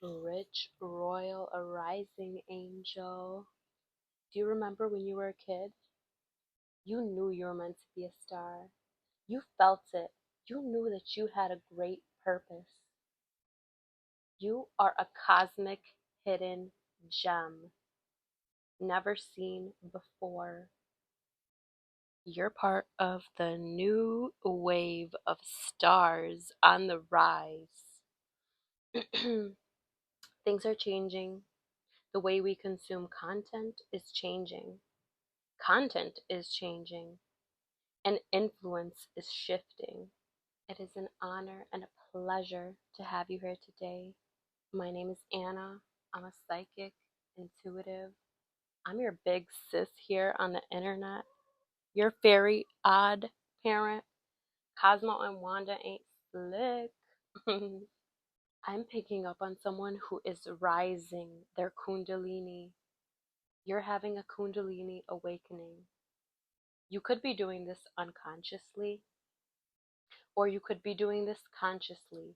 Rich, royal, arising angel. Do you remember when you were a kid? You knew you were meant to be a star. You felt it. You knew that you had a great purpose. You are a cosmic hidden gem, never seen before. You're part of the new wave of stars on the rise. Things are changing. The way we consume content is changing. Content is changing. And influence is shifting. It is an honor and a pleasure to have you here today. My name is Anna. I'm a psychic, intuitive. I'm your big sis here on the internet. Your fairy odd parent. Cosmo and Wanda ain't slick. I'm picking up on someone who is rising their Kundalini. You're having a Kundalini awakening. You could be doing this unconsciously, or you could be doing this consciously.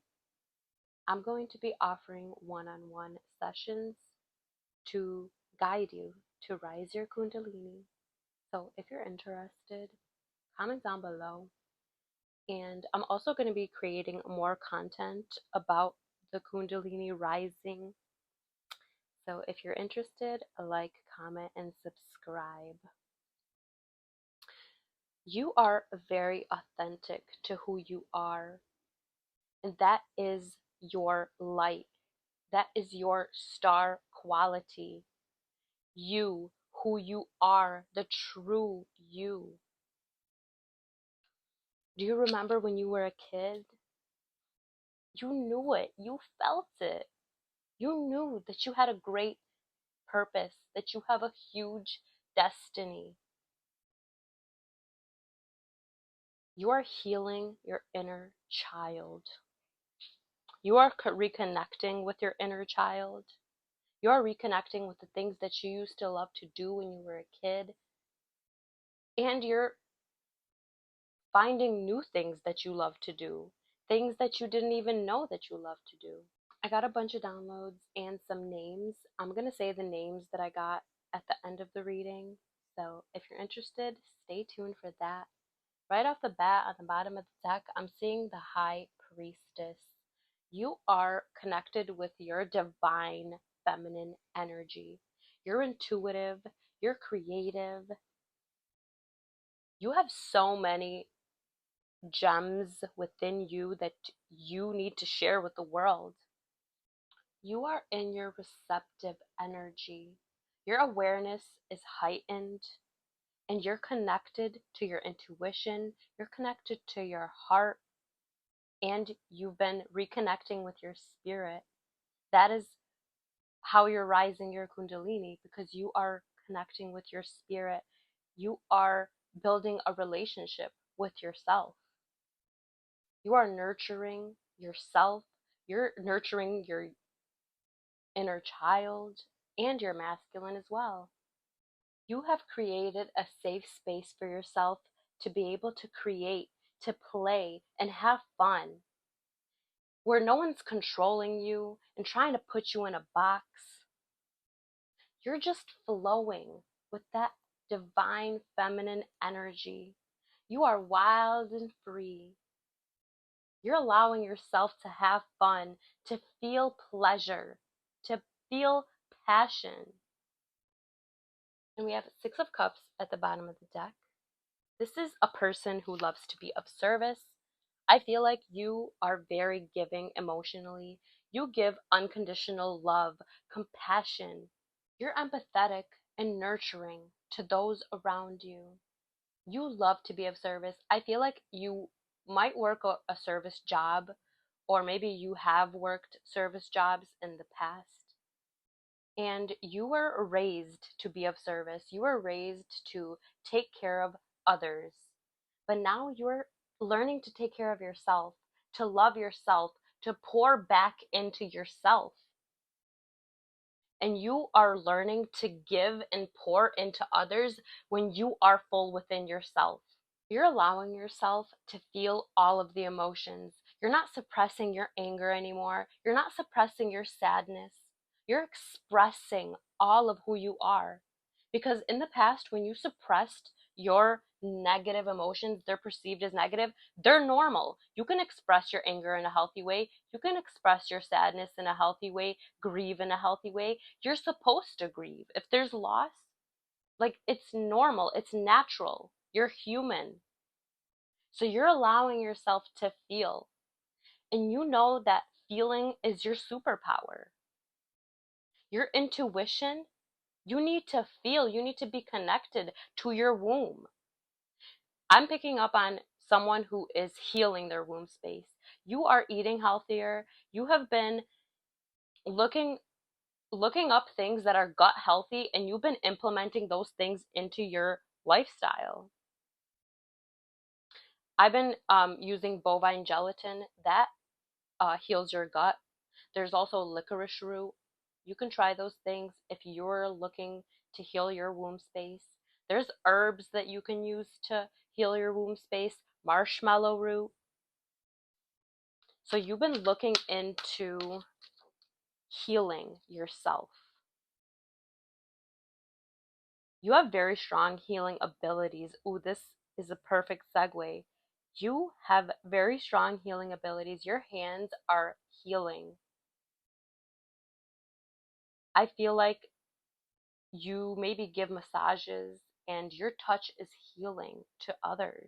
I'm going to be offering one-on-one sessions to guide you to rise your Kundalini. So if you're interested, comment down below. And I'm also going to be creating more content about the Kundalini rising. So if you're interested, like, comment, and subscribe. You are very authentic to who you are. And that is your light. That is your star quality. You, who you are, the true you. Do you remember when you were a kid? You knew it. You felt it. You knew that you had a great purpose, that you have a huge destiny. You are healing your inner child. You are reconnecting with your inner child. You are reconnecting with the things that you used to love to do when you were a kid. And you're finding new things that you love to do, things that you didn't even know that you love to do. I got a bunch of downloads and some names. I'm going to say the names that I got at the end of the reading. So if you're interested, stay tuned for that. Right off the bat, at the bottom of the deck, I'm seeing the High Priestess. You are connected with your divine feminine energy. You're intuitive. You're creative. You have so many gems within you that you need to share with the world. You are in your receptive energy. Your awareness is heightened and you're connected to your intuition. You're connected to your heart and you've been reconnecting with your spirit. That is how you're rising your Kundalini, because you are connecting with your spirit. You are building a relationship with yourself. You are nurturing yourself. You're nurturing your inner child and your masculine as well. You have created a safe space for yourself to be able to create, to play, and have fun, where no one's controlling you and trying to put you in a box. You're just flowing with that divine feminine energy. You are wild and free. You're allowing yourself to have fun, to feel pleasure, to feel passion. And we have Six of Cups at the bottom of the deck. This is a person who loves to be of service. I feel like you are very giving emotionally. You give unconditional love, compassion. You're empathetic and nurturing to those around you. You love to be of service. I feel like you might work a service job, or maybe you have worked service jobs in the past. And you were raised to be of service. You were raised to take care of others. But now you're learning to take care of yourself, to love yourself, to pour back into yourself. And you are learning to give and pour into others when you are full within yourself. You're allowing yourself to feel all of the emotions. You're not suppressing your anger anymore. You're not suppressing your sadness. You're expressing all of who you are. Because in the past, when you suppressed your negative emotions, they're perceived as negative, they're normal. You can express your anger in a healthy way. You can express your sadness in a healthy way, grieve in a healthy way. You're supposed to grieve. If there's loss, like it's normal, it's natural. You're human. So you're allowing yourself to feel. And you know that feeling is your superpower. Your intuition, you need to feel, you need to be connected to your womb. I'm picking up on someone who is healing their womb space. You are eating healthier. You have been looking up things that are gut healthy, and you've been implementing those things into your lifestyle. I've been using bovine gelatin that heals your gut. There's also licorice root. You can try those things if you're looking to heal your womb space. There's herbs that you can use to heal your womb space, marshmallow root. So you've been looking into healing yourself. You have very strong healing abilities. Ooh, this is a perfect segue. You have very strong healing abilities. Your hands are healing. I feel like you maybe give massages and your touch is healing to others.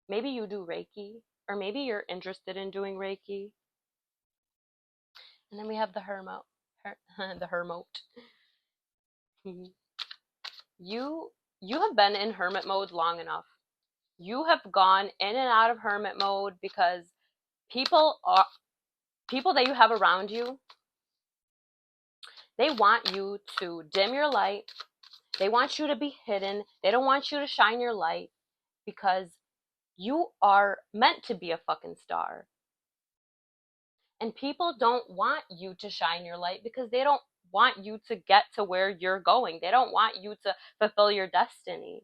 Maybe you do Reiki, or maybe you're interested in doing Reiki. And then we have the Hermit. The Hermit. you you have been in hermit mode long enough. You have gone in and out of hermit mode because people that you have around you, they want you to dim your light. They want you to be hidden. They don't want you to shine your light because you are meant to be a fucking star. And people don't want you to shine your light because they don't want you to get to where you're going. They don't want you to fulfill your destiny.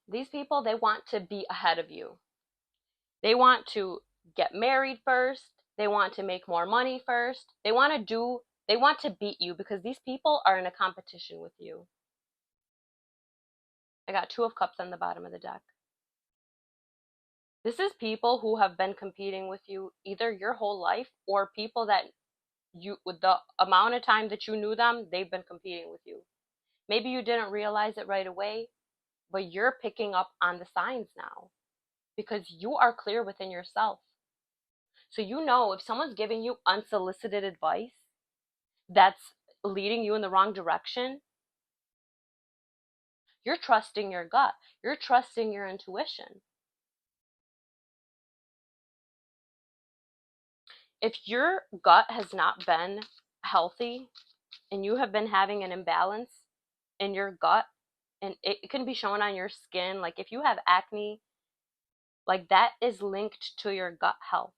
These people, they want to be ahead of you. They want to get married first. They want to make more money first. They want to beat you because these people are in a competition with you. I got 2 of Cups on the bottom of the deck. This is people who have been competing with you either your whole life, or people that with the amount of time that you knew them, they've been competing with you. Maybe you didn't realize it right away, but you're picking up on the signs now because you are clear within yourself. So you know if someone's giving you unsolicited advice that's leading you in the wrong direction, you're trusting your gut. You're trusting your intuition. If your gut has not been healthy and you have been having an imbalance in your gut, and it can be shown on your skin, like if you have acne, like that is linked to your gut health.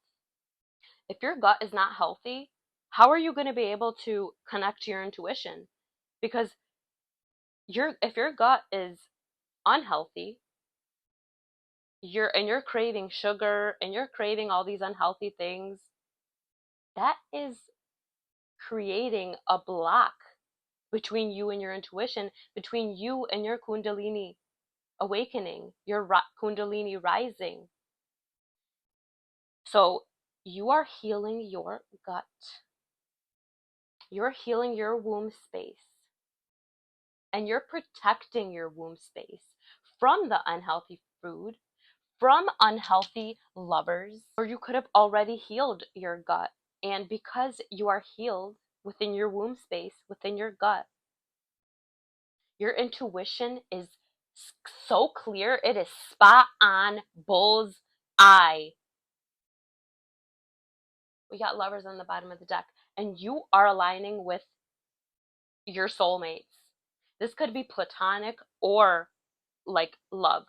If your gut is not healthy, how are you going to be able to connect to your intuition? Because if your gut is unhealthy, you're craving sugar and you're craving all these unhealthy things, that is creating a block between you and your intuition, between you and your kundalini awakening, your kundalini rising. So you are healing your gut. You're healing your womb space. And you're protecting your womb space from the unhealthy food, from unhealthy lovers, or you could have already healed your gut. And because you are healed within your womb space, within your gut, your intuition is so clear. It is spot on, bull's eye. We got lovers on the bottom of the deck, and you are aligning with your soulmates. This could be platonic or like love,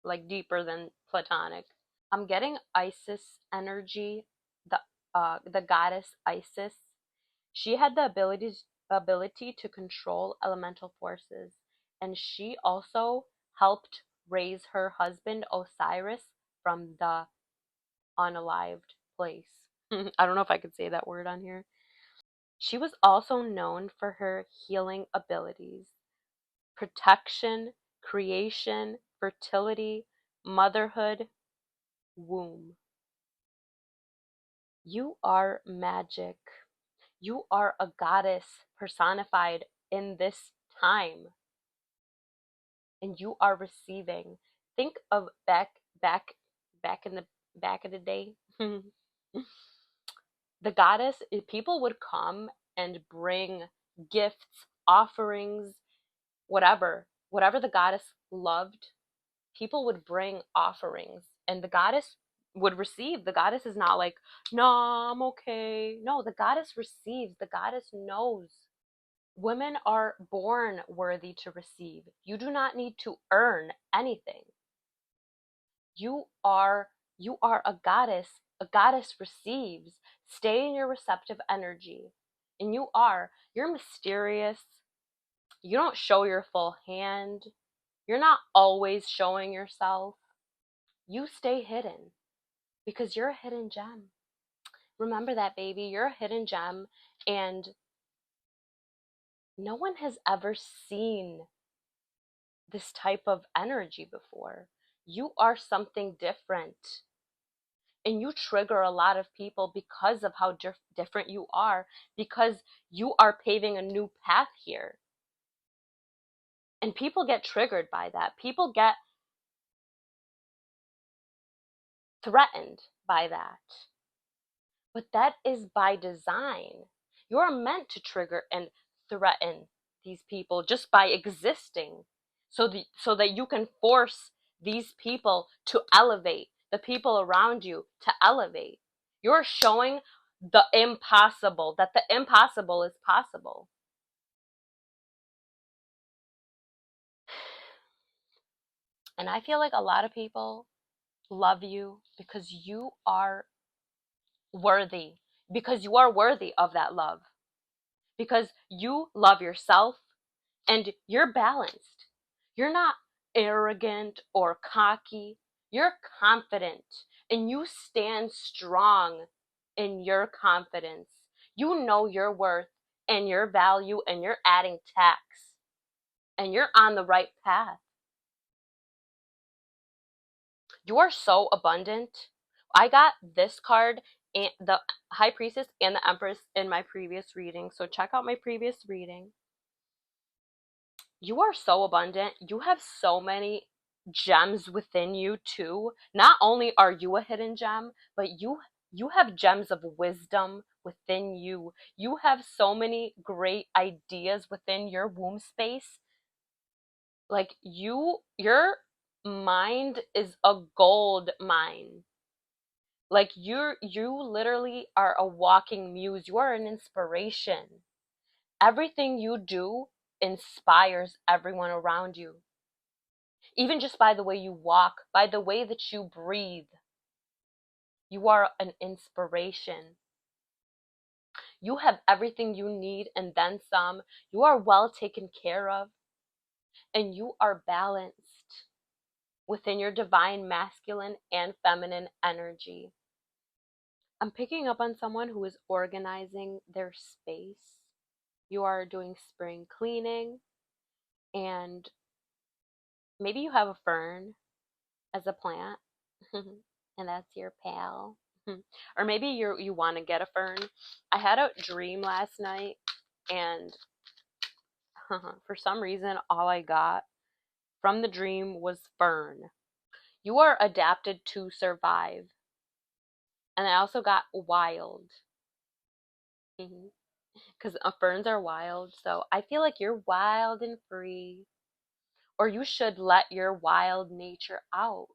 like deeper than platonic. I'm getting Isis energy, the goddess Isis. She had the ability to control elemental forces, and she also helped raise her husband Osiris from the unalived place. I don't know if I could say that word on here. She was also known for her healing abilities, protection, creation, fertility, motherhood, womb. You are magic. You are a goddess personified in this time, and you are receiving. Think of back in the day. The goddess, people would come and bring gifts, offerings, whatever the goddess loved, people would bring offerings, and the goddess would receive. The goddess is not like, no, I'm okay. No, the goddess receives. The goddess knows. Women are born worthy to receive. You do not need to earn anything. You are you are a goddess. A goddess receives. Stay in your receptive energy. And you're mysterious. You don't show your full hand. You're not always showing yourself. You stay hidden because you're a hidden gem. Remember that, baby. You're a hidden gem, and no one has ever seen this type of energy before. You are something different, and you trigger a lot of people because of how different you are, because you are paving a new path here. And people get triggered by that. People get threatened by that. But that is by design. You're meant to trigger and threaten these people just by existing, so that you can force these people to elevate, the people around you to elevate. You're showing the impossible, that the impossible is possible. And I feel like a lot of people love you because you are worthy, because you are worthy of that love, because you love yourself and you're balanced. You're not arrogant or cocky. You're confident, and you stand strong in your confidence. You know your worth and your value, and you're adding tax, and you're on the right path. You are so abundant. I got this card and the High Priestess and the Empress in my previous reading. So check out my previous reading. You are so abundant. You have so many gems within you too. Not only are you a hidden gem, but you have gems of wisdom within you. You have so many great ideas within your womb space. Like your mind is a gold mine. Like you literally are a walking muse. You are an inspiration. Everything you do inspires everyone around you. Even just by the way you walk, by the way that you breathe, you are an inspiration. You have everything you need and then some. You are well taken care of, and you are balanced within your divine masculine and feminine energy. I'm picking up on someone who is organizing their space. You are doing spring cleaning, and maybe you have a fern as a plant, and that's your pal. Or maybe you want to get a fern. I had a dream last night, and for some reason, all I got from the dream was fern. You are adapted to survive. And I also got wild. Because ferns are wild, so I feel like you're wild and free. Or you should let your wild nature out.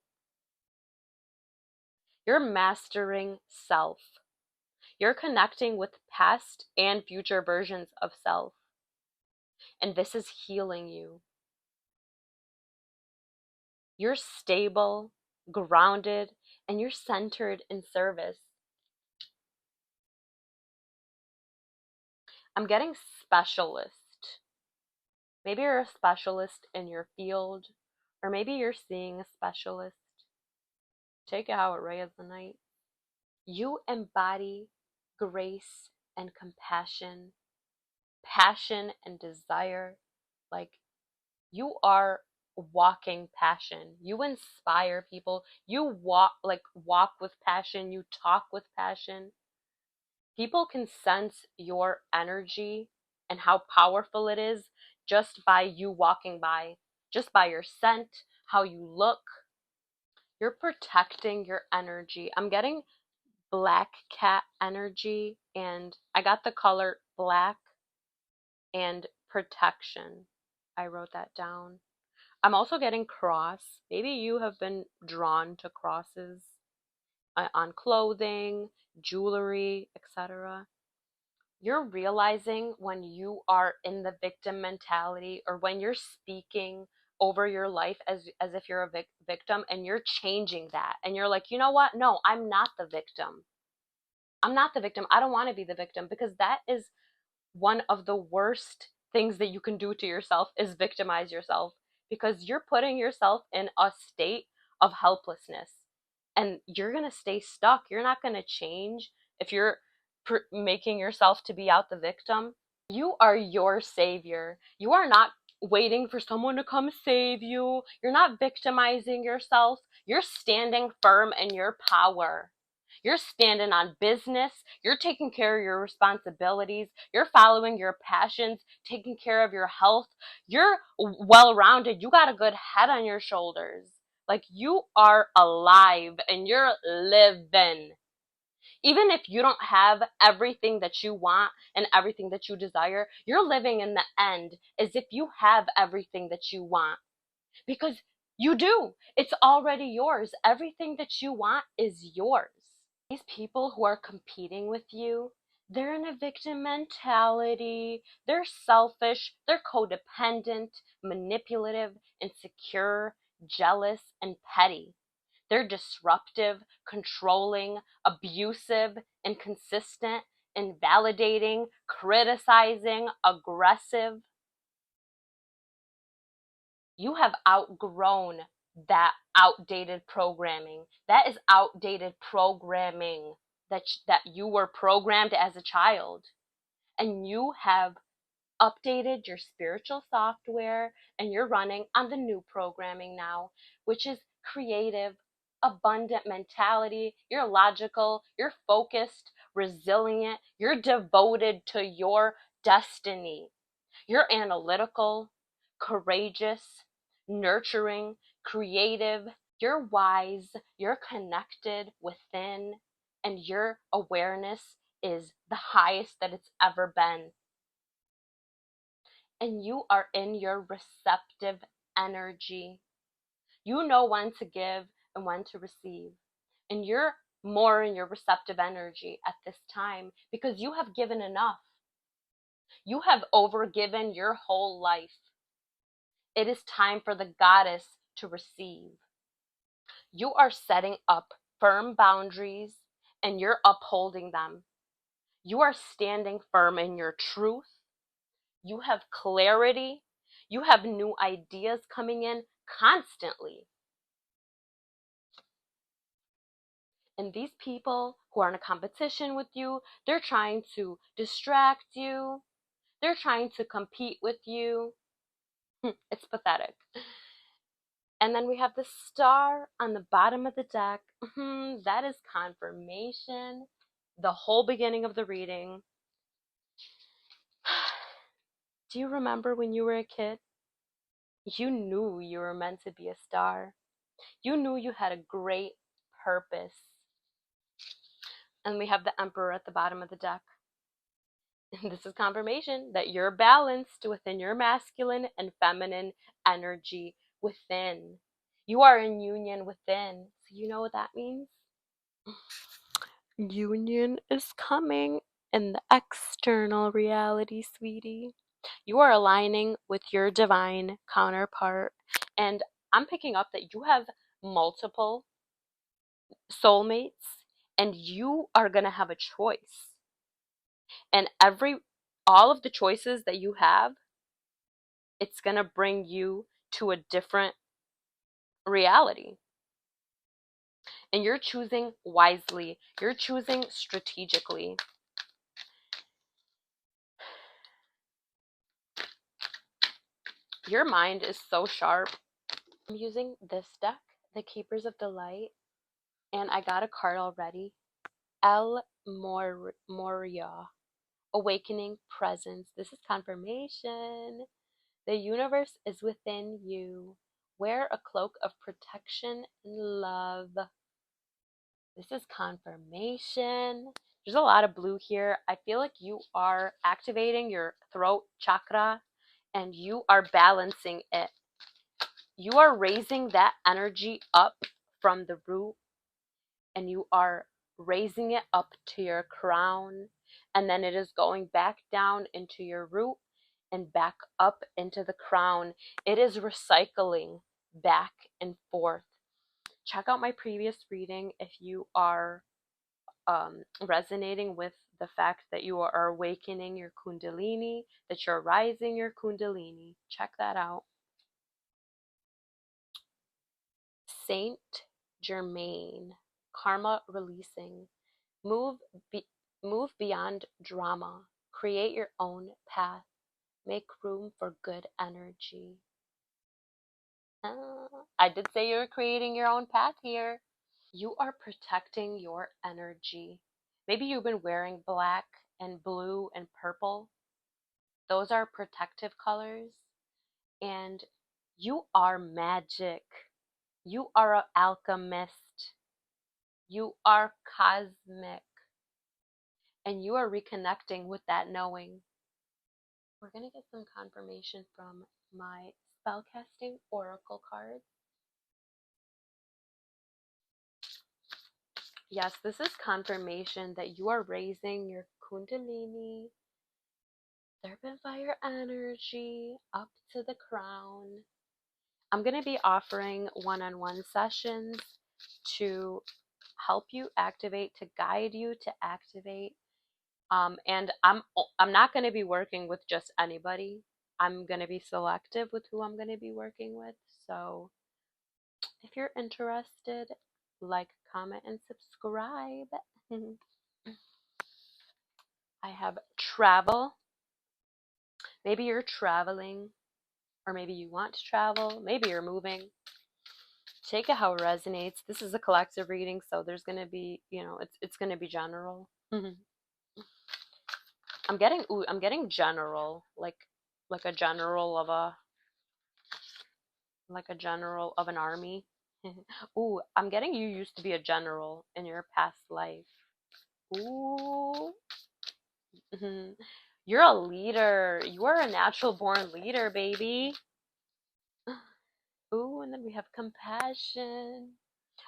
You're mastering self. You're connecting with past and future versions of self. And this is healing you. You're stable, grounded, and you're centered in service. I'm getting specialist. Maybe you're a specialist in your field, or maybe you're seeing a specialist. Take it how it resonates. You embody grace and compassion, passion and desire. Like, you are walking passion. You inspire people. You walk with passion. You talk with passion. People can sense your energy and how powerful it is just by you walking by, just by your scent, how you look. You're protecting your energy. I'm getting black cat energy, and I got the color black and protection. I wrote that down. I'm also getting cross. Maybe you have been drawn to crosses on clothing, jewelry, etc. You're realizing when you are in the victim mentality, or when you're speaking over your life as if you're a victim, and you're changing that, and you're like, you know what? No, I'm not the victim. I'm not the victim. I don't want to be the victim, because that is one of the worst things that you can do to yourself, is victimize yourself, because you're putting yourself in a state of helplessness, and you're going to stay stuck. You're not going to change if you're making yourself to be out the victim. You are your savior. You are not waiting for someone to come save you. You're not victimizing yourself. You're standing firm in your power. You're standing on business. You're taking care of your responsibilities. You're following your passions, taking care of your health. You're well rounded. You got a good head on your shoulders. Like, you are alive and you're living. Even if you don't have everything that you want and everything that you desire, you're living in the end as if you have everything that you want, because you do. It's already yours. Everything that you want is yours. These people who are competing with you, they're in a victim mentality. They're selfish. They're codependent, manipulative, insecure, jealous, and petty. They're disruptive, controlling, abusive, inconsistent, invalidating, criticizing, aggressive. You have outgrown that outdated programming. That is outdated programming that you were programmed as a child. And you have updated your spiritual software, and you're running on the new programming now, which is creative, abundant mentality. You're logical, you're focused, resilient, you're devoted to your destiny. You're analytical, courageous, nurturing, creative. You're wise, you're connected within, and your awareness is the highest that it's ever been. And you are in your receptive energy. You know when to give and when to receive. And you're more in your receptive energy at this time, because you have given enough. You have overgiven your whole life. It is time for the goddess to receive. You are setting up firm boundaries and you're upholding them. You are standing firm in your truth. You have clarity. You have new ideas coming in constantly. And these people who are in a competition with you, they're trying to distract you. They're trying to compete with you. It's pathetic. And then we have the star on the bottom of the deck. That is confirmation. The whole beginning of the reading. Do you remember when you were a kid? You knew you were meant to be a star. You knew you had a great purpose. And we have the Emperor at the bottom of the deck. And this is confirmation that you're balanced within your masculine and feminine energy within. You are in union within. So you know what that means? Union is coming in the external reality, sweetie. You are aligning with your divine counterpart. And I'm picking up that you have multiple soulmates, and you are going to have a choice. And all of the choices that you have, it's going to bring you to a different reality. And you're choosing wisely. You're choosing strategically. Your mind is so sharp. I'm using this deck, the Keepers of the Light, and I got a card already. Moria, Awakening Presence. This is confirmation. The universe is within you. Wear a cloak of protection and love. This is confirmation. There's a lot of blue here. I feel like you are activating your throat chakra and you are balancing it. You are raising that energy up from the root and you are raising it up to your crown, and then it is going back down into your root and back up into the crown. It is recycling back and forth. Check out my previous reading if you are resonating with the fact that you are awakening your kundalini, that you're rising your kundalini. Check that out. Saint Germain, karma releasing. Move be, move beyond drama. Create your own path. Make room for good energy. I did say you're creating your own path here. You are protecting your energy. Maybe you've been wearing black and blue and purple. Those are protective colors. And you are magic. You are an alchemist. You are cosmic. And you are reconnecting with that knowing. We're going to get some confirmation from my spellcasting oracle cards. Yes, this is confirmation that you are raising your kundalini, serpent fire energy up to the crown. I'm going to be offering one-on-one sessions to help you activate, to guide you to activate. And I'm not going to be working with just anybody. I'm going to be selective with who I'm going to be working with. So if you're interested, like, comment, and subscribe. I have travel. Maybe you're traveling, or maybe you want to travel. Maybe you're moving. Take it how it resonates. This is a collective reading, so there's going to be, it's going to be general. I'm getting general, like a general of an army. Ooh, I'm getting you used to be a general in your past life. Ooh. You're a leader. You are a natural born leader, baby. Ooh, and then we have compassion.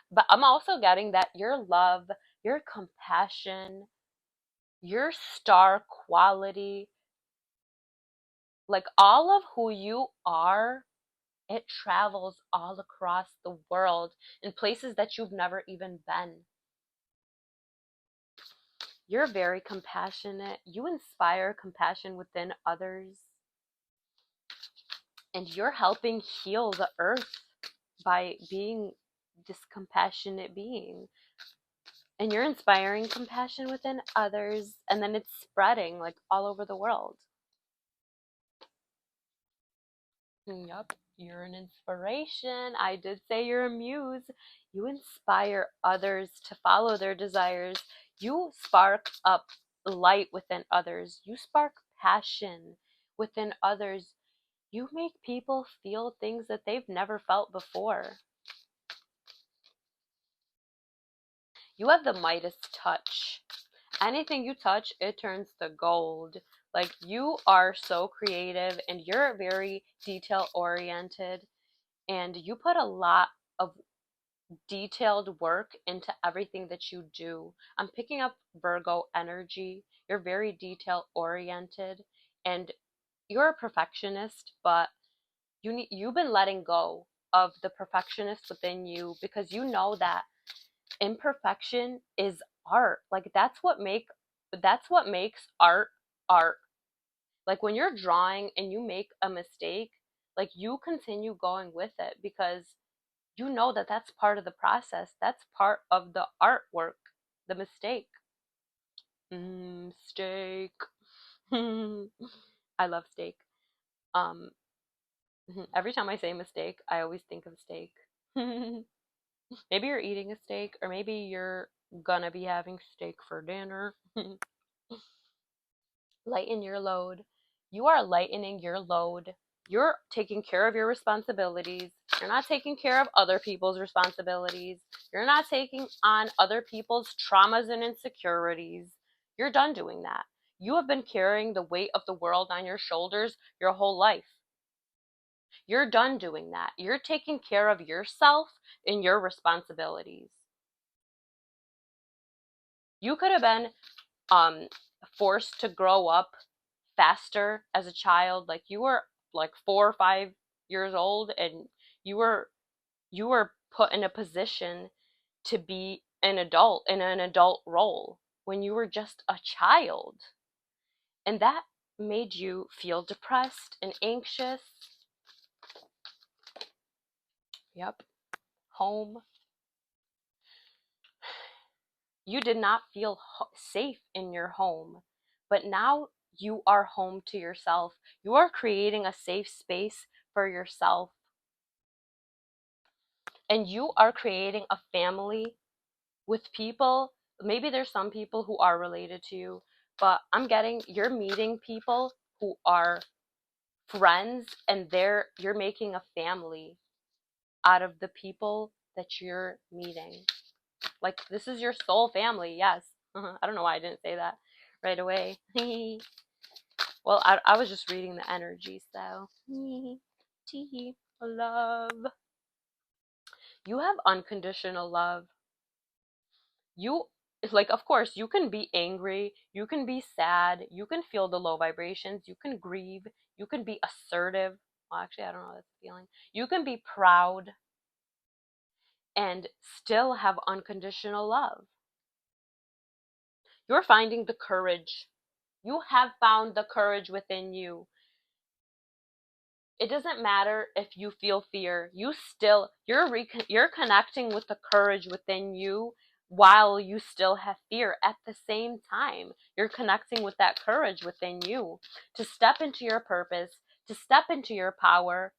But I'm also getting that your love, your compassion, your star quality, like all of who you are, it travels all across the world in places that you've never even been. You're very compassionate. You inspire compassion within others. And you're helping heal the earth by being this compassionate being. And you're inspiring compassion within others. And then it's spreading like all over the world. Yup, you're an inspiration. I did say you're a muse. You inspire others to follow their desires. You spark up light within others. You spark passion within others. You make people feel things that they've never felt before. You have the Midas touch. Anything you touch, it turns to gold. Like, you are so creative and you're very detail oriented, and you put a lot of detailed work into everything that you do. I'm picking up Virgo energy. You're very detail oriented and you're a perfectionist, but you've been letting go of the perfectionist within you because you know that imperfection is art. Like, that's what makes art art. Like, when you're drawing and you make a mistake, like, you continue going with it because you know that that's part of the process. That's part of the artwork, the mistake. Steak. I love steak. Um, every time I say mistake, I always think of steak. Maybe you're eating a steak, or maybe you're gonna be having steak for dinner. Lighten your load. You are lightening your load. You're taking care of your responsibilities. You're not taking care of other people's responsibilities. You're not taking on other people's traumas and insecurities. You're done doing that. You have been carrying the weight of the world on your shoulders your whole life. You're done doing that. You're taking care of yourself and your responsibilities. You could have been forced to grow up faster as a child. Like you were like 4 or 5 years old, and you were put in a position to be an adult in an adult role when you were just a child, and that made you feel depressed and anxious. Yep. Home. You did not feel safe in your home, but now you are home to yourself. You are creating a safe space for yourself, and you are creating a family with people. Maybe there's some people who are related to you, but I'm getting you're meeting people who are friends, and you're making a family out of the people that you're meeting. Like, this is your soul family. Yes. I don't know why I didn't say that right away. Well, I was just reading the energy, so love. You have unconditional love. You, like, of course, you can be angry, you can be sad, you can feel the low vibrations, you can grieve, you can be assertive. Well, actually, I don't know, that's a feeling. You can be proud and still have unconditional love. You're finding the courage. You have found the courage within you. It doesn't matter if you feel fear. You're connecting with the courage within you while you still have fear at the same time. You're connecting with that courage within you to step into your purpose, to step into your power,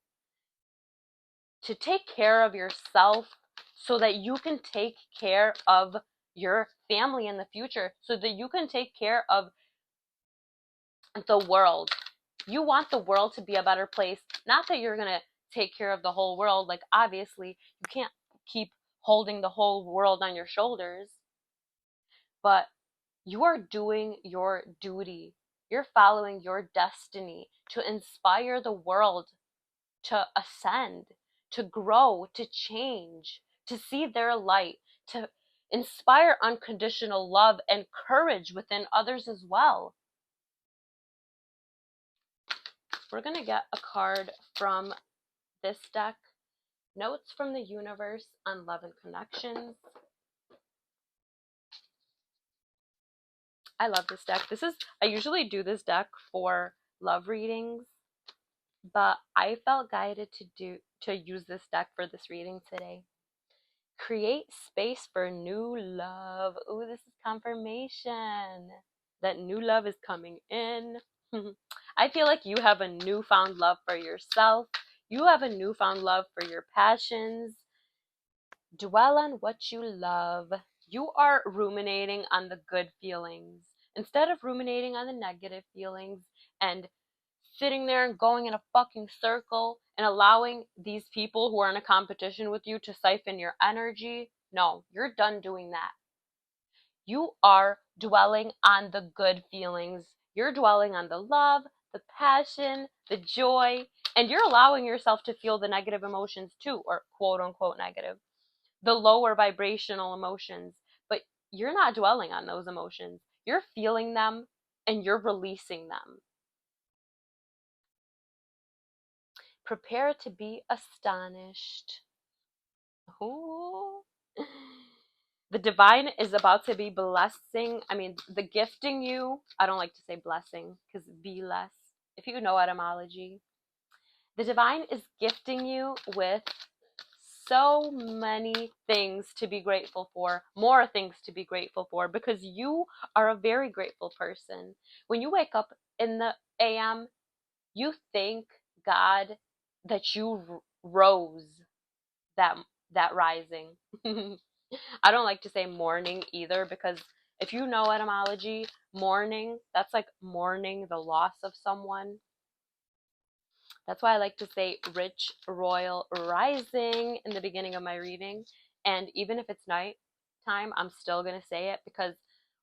to take care of yourself so that you can take care of your family in the future, so that you can take care of the world. You want the world to be a better place. Not that you're going to take care of the whole world. Like, obviously, you can't keep holding the whole world on your shoulders, but you are doing your duty. You're following your destiny to inspire the world to ascend, to grow, to change, to see their light, to inspire unconditional love and courage within others as well. We're going to get a card from this deck, Notes from the Universe on Love and Connections. I love this deck. I usually do this deck for love readings, but I felt guided to use this deck for this reading today. Create space for new love. Ooh, this is confirmation that new love is coming in. I feel like you have a newfound love for yourself. You have a newfound love for your passions. Dwell on what you love. You are ruminating on the good feelings instead of ruminating on the negative feelings and sitting there and going in a fucking circle and allowing these people who are in a competition with you to siphon your energy. No, you're done doing that. You are dwelling on the good feelings. You're dwelling on the love, the passion, the joy, and you're allowing yourself to feel the negative emotions too, or quote unquote negative, the lower vibrational emotions. But you're not dwelling on those emotions. You're feeling them and you're releasing them. Prepare to be astonished. Ooh. The divine is about to be the gifting you. I don't like to say blessing because be less. If you know etymology, the divine is gifting you with so many things to be grateful for, more things to be grateful for, because you are a very grateful person. When you wake up in the AM, you thank God that you rose that that rising. I don't like to say morning either, because if you know etymology, mourning, that's like mourning the loss of someone. That's why I like to say rich royal rising in the beginning of my reading. And even if it's night time, I'm still going to say it, because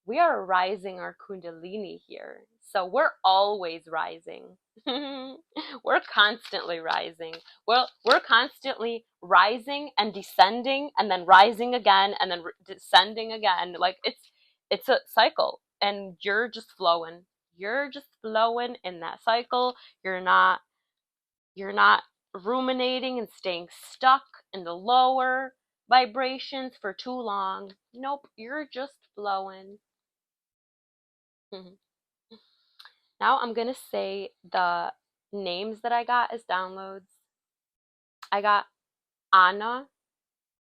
we are rising our kundalini here. So we're always rising. We're constantly rising. Well, we're constantly rising and descending and then rising again and then descending again. Like it's a cycle, and you're just flowing. You're just flowing in that cycle. You're not ruminating and staying stuck in the lower vibrations for too long. Nope, you're just flowing. Now I'm going to say the names that I got as downloads. I got Anna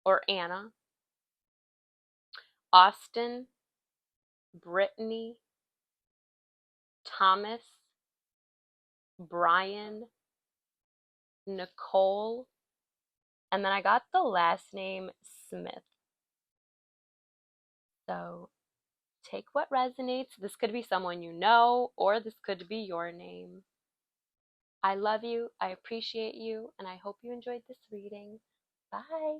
or Anna, Austin, Brittany, Thomas, Brian, Nicole, and then I got the last name Smith. So take what resonates. This could be someone you know, or this could be your name. I love you, I appreciate you, and I hope you enjoyed this reading. Bye.